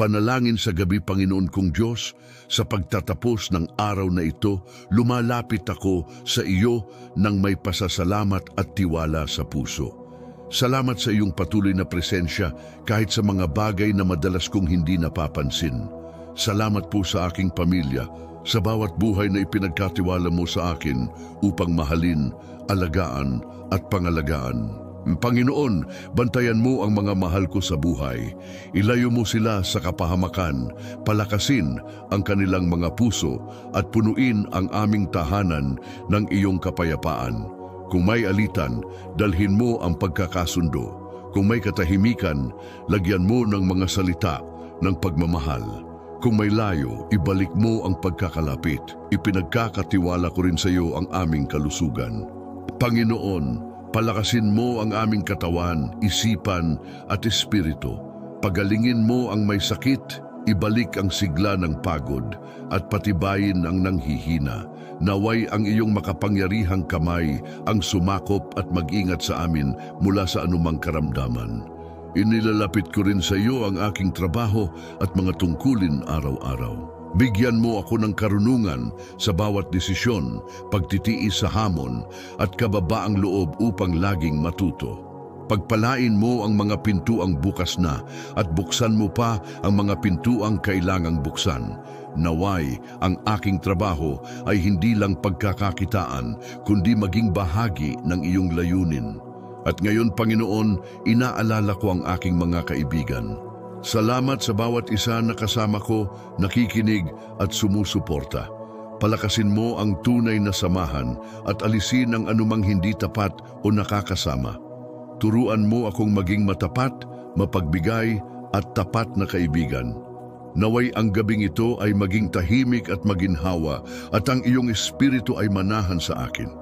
Panalangin sa gabi, Panginoon kong Diyos, sa pagtatapos ng araw na ito, lumalapit ako sa iyo nang may pasasalamat at tiwala sa puso. Salamat sa iyong patuloy na presensya kahit sa mga bagay na madalas kong hindi napapansin. Salamat po sa aking pamilya, sa bawat buhay na ipinagkatiwala mo sa akin upang mahalin, alagaan at pangalagaan. Panginoon, bantayan mo ang mga mahal ko sa buhay. Ilayo mo sila sa kapahamakan, palakasin ang kanilang mga puso at punuin ang aming tahanan ng iyong kapayapaan. Kung may alitan, dalhin mo ang pagkakasundo. Kung may katahimikan, lagyan mo ng mga salita ng pagmamahal. Kung may layo, ibalik mo ang pagkakalapit. Ipinagkakatiwala ko rin sa iyo ang aming kalusugan. Panginoon, palakasin mo ang aming katawan, isipan at espiritu. Pagalingin mo ang may sakit, ibalik ang sigla ng pagod at patibayin ang nanghihina. Naway ang iyong makapangyarihang kamay ang sumakop at mag-ingat sa amin mula sa anumang karamdaman. Inilalapit ko rin sa iyo ang aking trabaho at mga tungkulin araw-araw. Bigyan mo ako ng karunungan sa bawat desisyon, pagtitiis sa hamon at kababaang loob upang laging matuto. Pagpalain mo ang mga pintuang bukas na at buksan mo pa ang mga pintuang kailangang buksan. Naway ang aking trabaho ay hindi lang pagkakakitaan, kundi maging bahagi ng iyong layunin. At ngayon, Panginoon, inaalala ko ang aking mga kaibigan. Salamat sa bawat isa na kasama ko, nakikinig at sumusuporta. Palakasin mo ang tunay na samahan at alisin ang anumang hindi tapat o nakakasama. Turuan mo akong maging matapat, mapagbigay at tapat na kaibigan. Naway ang gabing ito ay maging tahimik at maginhawa at ang iyong espiritu ay manahan sa akin.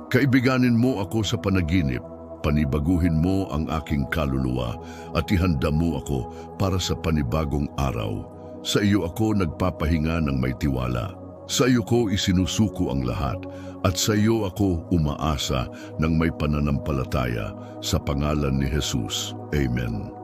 Kaibiganin mo ako sa panaginip. Panibaguhin mo ang aking kaluluwa at ihanda mo ako para sa panibagong araw. Sa iyo ako nagpapahinga ng may tiwala. Sa iyo ko isinusuko ang lahat at sa iyo ako umaasa ng may pananampalataya sa pangalan ni Jesus. Amen.